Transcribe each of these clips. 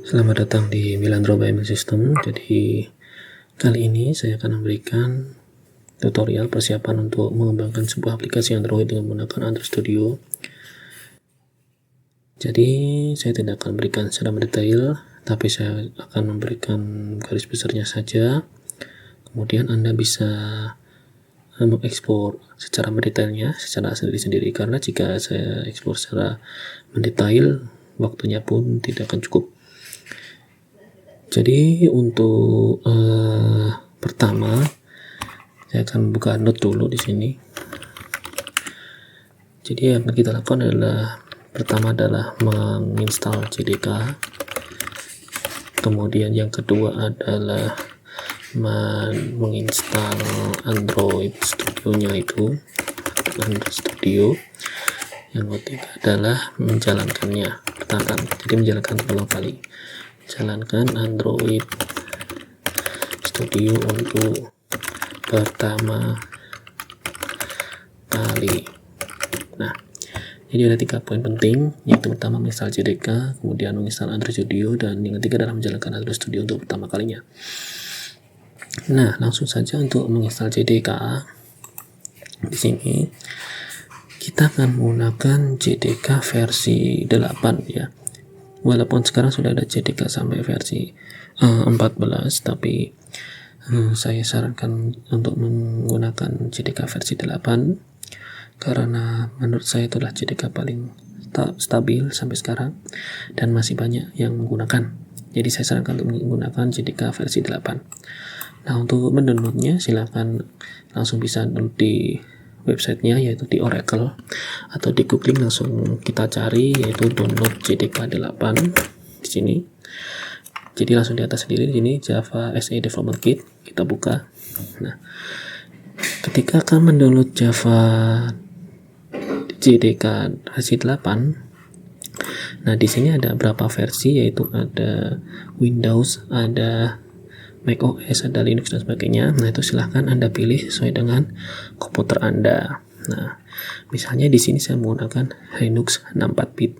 Selamat datang di Milandro by Email System. Jadi kali ini saya akan memberikan tutorial persiapan untuk mengembangkan sebuah aplikasi Android dengan menggunakan Android Studio. Jadi saya tidak akan memberikan secara mendetail, tapi saya akan memberikan garis besarnya saja. Kemudian Anda bisa mengekspor secara mendetailnya secara sendiri-sendiri, karena jika saya ekspor secara mendetail waktunya pun tidak akan cukup. Jadi untuk pertama saya akan buka Node dulu di sini. Jadi yang kita lakukan pertama adalah menginstal JDK. Kemudian yang kedua adalah menginstal Android Studio-nya itu, Android Studio. Yang ketiga adalah menjalankannya. Jadi menjalankan berulang kali. Jalankan Android Studio untuk pertama kali. Nah, jadi ada 3 poin penting, yaitu pertama menginstal JDK, kemudian menginstal Android Studio, dan yang ketiga adalah menjalankan Android Studio untuk pertama kalinya. Nah, langsung saja untuk menginstal JDK. Di sini kita akan menggunakan JDK versi 8 ya. Walaupun sekarang sudah ada JDK sampai versi 14, tapi saya sarankan untuk menggunakan JDK versi 8 karena menurut saya itulah JDK paling stabil sampai sekarang dan masih banyak yang menggunakan. Jadi saya sarankan untuk menggunakan JDK versi 8. Nah, untuk mendownloadnya silahkan langsung bisa download di websitenya, yaitu di Oracle, atau di googling langsung kita cari yaitu download JDK 8 di sini. Jadi langsung di atas sendiri di sini Java SE Development Kit, kita buka. Nah, ketika akan mendownload Java JDK versi 8, nah di sini ada berapa versi, yaitu ada Windows, ada macOS, ada Linux dan sebagainya. Nah, itu silahkan Anda pilih sesuai dengan komputer Anda. Nah, misalnya di sini saya menggunakan Linux 64-bit,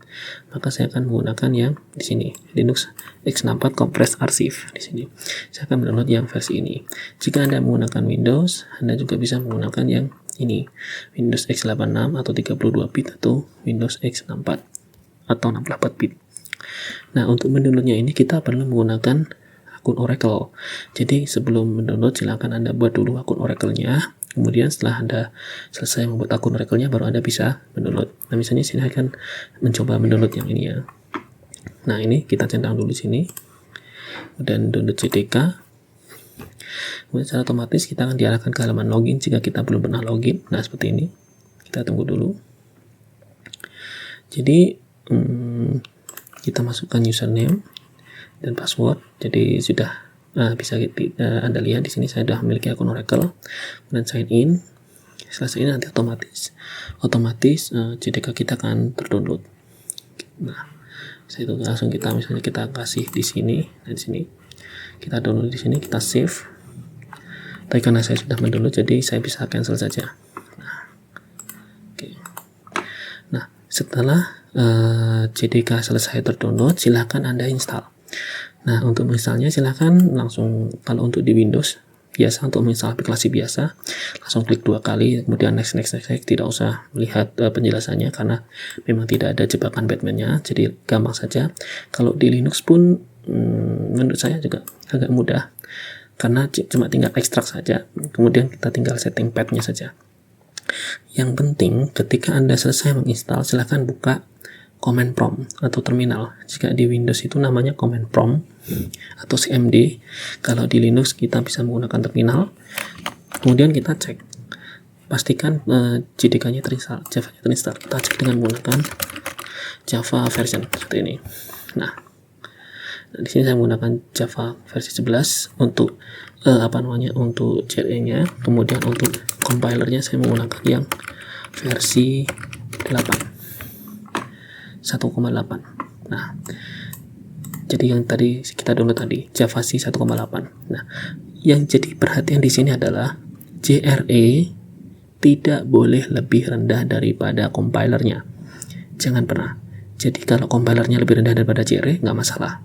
maka saya akan menggunakan yang di sini Linux x64 Compressed Archive. Di sini saya akan mendownload yang versi ini. Jika Anda menggunakan Windows, Anda juga bisa menggunakan yang ini, Windows x86 atau 32-bit atau Windows x64 atau 64-bit. Nah, untuk mendownloadnya ini kita perlu menggunakan akun Oracle. Jadi sebelum mendownload silakan Anda buat dulu akun Oracle-nya. Kemudian setelah Anda selesai membuat akun Oracle-nya, baru Anda bisa mendownload. Nah, misalnya sini akan mencoba mendownload yang ini ya. Nah, ini kita centang dulu sini. Dan download JDK. Kemudian secara otomatis kita akan diarahkan ke halaman login jika kita belum pernah login. Nah, seperti ini. Kita tunggu dulu. Jadi kita masukkan username dan password. Jadi sudah bisa Anda lihat di sini saya sudah memiliki akun Oracle. Kemudian sign in. Setelah sign in nanti otomatis JDK kita akan terdownload. Nah, saya itu langsung misalnya kita kasih di sini, dan di sini kita download, di sini kita save. Tapi karena saya sudah mendownload, jadi saya bisa cancel saja. Nah, oke. Nah, setelah JDK selesai terdownload, silahkan Anda install. Nah, untuk menginstalnya silahkan langsung, kalau untuk di Windows biasa, untuk menginstal aplikasi biasa langsung klik 2 kali, kemudian next, tidak usah melihat penjelasannya karena memang tidak ada jebakan Batman-nya, jadi gampang saja. Kalau di Linux pun menurut saya juga agak mudah karena cuma tinggal ekstrak saja, kemudian kita tinggal setting path-nya saja. Yang penting ketika Anda selesai menginstal, silahkan buka command prompt atau terminal. Jika di Windows itu namanya command prompt atau CMD. Kalau di Linux kita bisa menggunakan terminal. Kemudian kita cek, pastikan JDK-nya terinstall, Java-nya terinstall. Kita cek dengan menggunakan Java version seperti ini. Nah, di sini saya menggunakan Java versi 11 untuk untuk JRE-nya. Kemudian untuk compilernya saya menggunakan yang versi 1,8. Nah, jadi yang tadi kita download tadi Java C 1,8. Nah, yang jadi perhatian di sini adalah JRE tidak boleh lebih rendah daripada compilernya. Jangan pernah. Jadi kalau compilernya lebih rendah daripada JRE nggak masalah.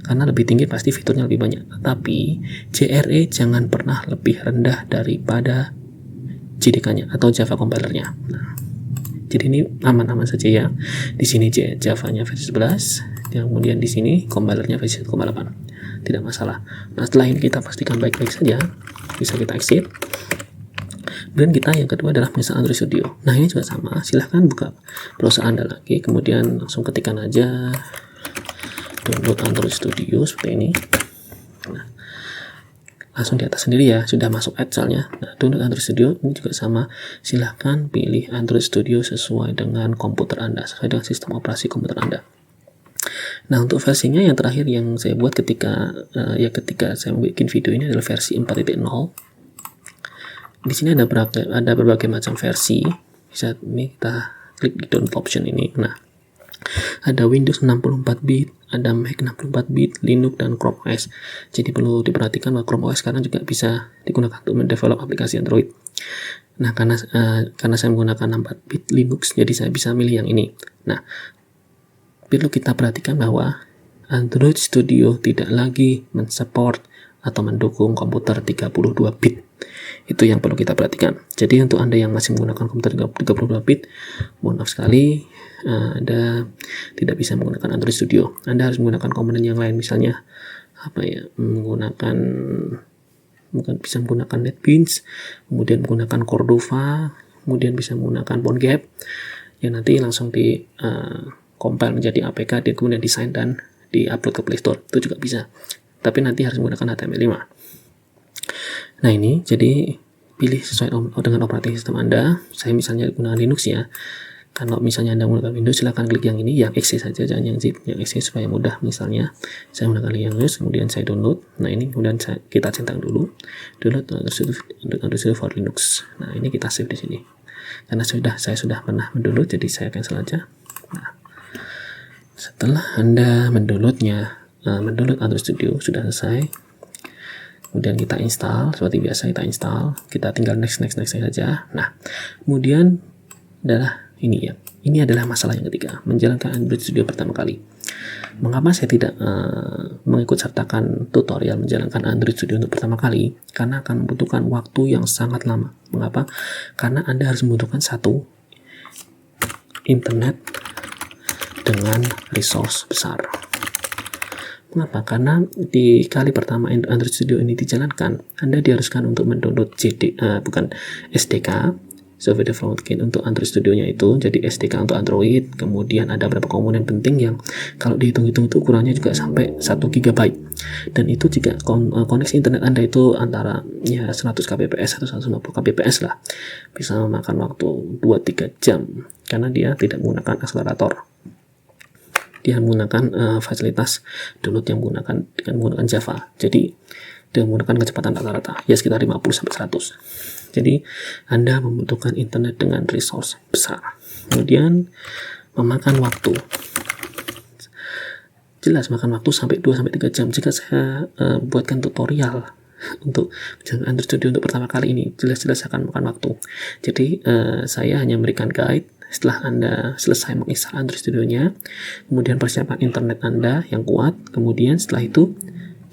karena lebih tinggi pasti fiturnya lebih banyak. Tapi JRE jangan pernah lebih rendah daripada JDK-nya atau Java compilernya. Nah, jadi ini aman-aman saja ya. Di sini Java-nya versi 11, kemudian di sini compilernya versi 1.8. Tidak masalah. Nah, setelah ini kita pastikan baik-baik saja. Bisa kita exit. Dan kita yang kedua adalah menginstal Android Studio. Nah, ini juga sama. Silahkan buka browser Anda lagi, kemudian langsung ketikkan aja download Android Studio seperti ini. Nah, langsung di atas sendiri ya, sudah masuk add soalnya. Nah, download Android Studio ini juga sama. Silahkan pilih Android Studio sesuai dengan komputer Anda, sesuai dengan sistem operasi komputer Anda. Nah, untuk versinya yang terakhir yang saya buat ketika saya membuat video ini adalah versi 4.0. Di sini ada berbagai macam versi. Bisa ini kita klik di download option ini. Nah, ada Windows 64 bit, ada Mac 64 bit, Linux dan Chrome OS. Jadi perlu diperhatikan bahwa Chrome OS sekarang juga bisa digunakan untuk mendevelop aplikasi Android. Nah, karena saya menggunakan 64 bit Linux, jadi saya bisa milih yang ini. Nah, perlu kita perhatikan bahwa Android Studio tidak lagi mensupport atau mendukung komputer 32 bit. Itu yang perlu kita perhatikan. Jadi untuk Anda yang masih menggunakan komputer 32 bit, mohon maaf sekali, Anda tidak bisa menggunakan Android Studio. Anda harus menggunakan komponen yang lain, misalnya bisa menggunakan NetBeans, kemudian menggunakan Cordova, kemudian bisa menggunakan PhoneGap, yang nanti langsung di compile menjadi APK, dan kemudian desain dan di-upload ke Play Store. Itu juga bisa. Tapi nanti harus menggunakan HTML5. Nah, ini jadi pilih sesuai dengan operating system Anda. Saya misalnya gunakan Linux ya. Kalau misalnya Anda menggunakan Windows, silahkan klik yang ini, yang exe saja, jangan yang zip, yang exe supaya mudah. Misalnya saya menggunakan yang Linux, kemudian saya download. Nah, ini kemudian kita centang dulu, download Android Studio for Linux. Nah, ini kita save di sini. Karena saya sudah pernah mendownload, jadi saya cancel aja. Nah, setelah Anda mendownload Android Studio sudah selesai, kemudian kita install, seperti biasa kita tinggal next saja. Nah, kemudian adalah ini adalah masalah yang ketiga, menjalankan Android Studio pertama kali. Mengapa saya tidak mengikut sertakan tutorial menjalankan Android Studio untuk pertama kali? Karena akan membutuhkan waktu yang sangat lama. Mengapa? Karena Anda harus membutuhkan satu internet dengan resource besar. Mengapa? Karena di kali pertama Android Studio ini dijalankan, Anda diharuskan untuk mendownload SDK, Software Development Kit untuk Android Studio-nya itu, jadi SDK untuk Android, kemudian ada beberapa komponen penting yang kalau dihitung-hitung itu ukurannya juga sampai 1 GB. Dan itu jika koneksi internet Anda itu antara 100 kbps atau 150 kbps lah, bisa memakan waktu 2-3 jam, karena dia tidak menggunakan akselerator. Dia menggunakan fasilitas download yang menggunakan Java. Jadi dia menggunakan kecepatan rata-rata ya sekitar 50-100. Jadi Anda membutuhkan internet dengan resource besar. Kemudian memakan waktu. Jelas makan waktu sampai 2-3 jam. Jika saya buatkan tutorial untuk menjalankan Android Studio untuk pertama kali ini, jelas-jelas akan makan waktu. Jadi saya hanya memberikan guide. Setelah Anda selesai menginstal Android Studio-nya, kemudian persiapkan internet Anda yang kuat, kemudian setelah itu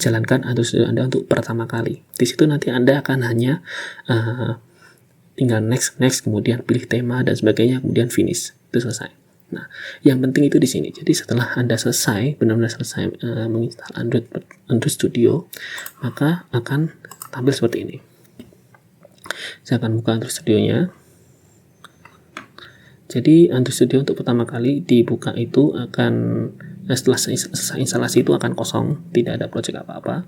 jalankan Android Studio Anda untuk pertama kali. Di situ nanti Anda akan hanya tinggal next, kemudian pilih tema dan sebagainya, kemudian finish. Itu selesai. Nah, yang penting itu di sini. Jadi setelah Anda benar-benar selesai menginstal Android Studio, maka akan tampil seperti ini. Saya akan buka Android Studio-nya. Jadi Android Studio untuk pertama kali dibuka itu akan setelah selesai instalasi itu akan kosong, tidak ada project apa-apa.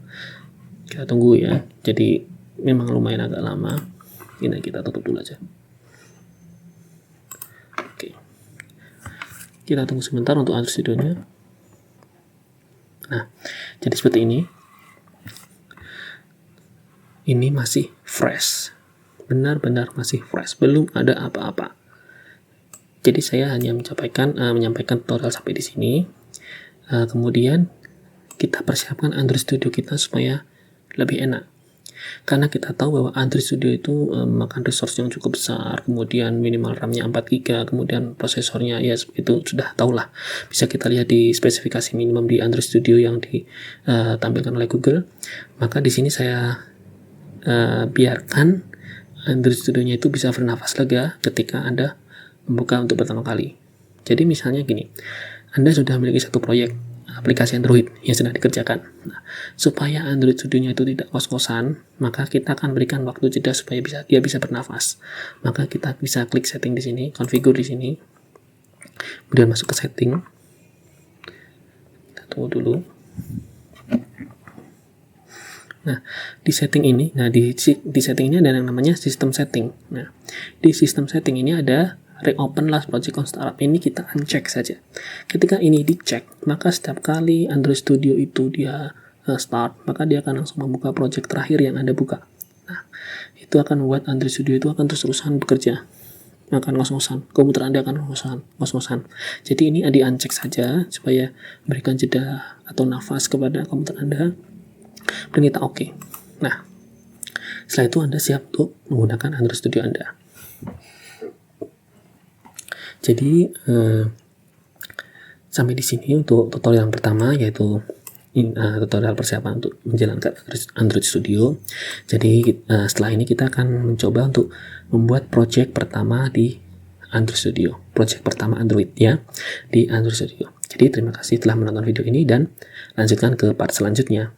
Kita tunggu ya. Jadi memang lumayan agak lama. Ini kita tutup dulu aja. Oke. Kita tunggu sebentar untuk Android Studio-nya. Nah, jadi seperti ini. Ini masih fresh. Benar-benar masih fresh. Belum ada apa-apa. Jadi saya hanya menyampaikan tutorial sampai di sini. Kemudian kita persiapkan Android Studio kita supaya lebih enak. Karena kita tahu bahwa Android Studio itu makan resource yang cukup besar, kemudian minimal RAM-nya 4 GB, kemudian prosesornya ya itu sudah tahulah. Bisa kita lihat di spesifikasi minimum di Android Studio yang ditampilkan oleh Google. Maka di sini saya biarkan Android Studio-nya itu bisa bernafas lega ketika Anda membuka untuk pertama kali. Jadi misalnya gini, Anda sudah memiliki satu proyek aplikasi Android yang sedang dikerjakan. Nah, supaya Android Studio-nya itu tidak kos-kosan, maka kita akan berikan waktu jeda supaya dia bisa bernafas. Maka kita bisa klik setting di sini, configure di sini, kemudian masuk ke setting. Kita tunggu dulu. Nah, di setting ini, di setting ini ada yang namanya system setting. Nah, di system setting ini ada reopen last project on startup. Ini kita uncheck saja. Ketika ini dicek, maka setiap kali Android Studio itu dia start, maka dia akan langsung membuka project terakhir yang Anda buka. Nah, itu akan membuat Android Studio itu akan terus-terusan bekerja. Akan ngos-ngosan, komputer Anda akan ngos-ngosan. Jadi ini di uncheck saja supaya memberikan jeda atau nafas kepada komputer Anda. Dan kita oke. Nah, setelah itu Anda siap untuk menggunakan Android Studio Anda. Jadi sampai di sini untuk tutorial yang pertama, yaitu tutorial persiapan untuk menjalankan Android Studio. Jadi setelah ini kita akan mencoba untuk membuat project pertama di Android Studio, project pertama Android ya di Android Studio. Jadi terima kasih telah menonton video ini dan lanjutkan ke part selanjutnya.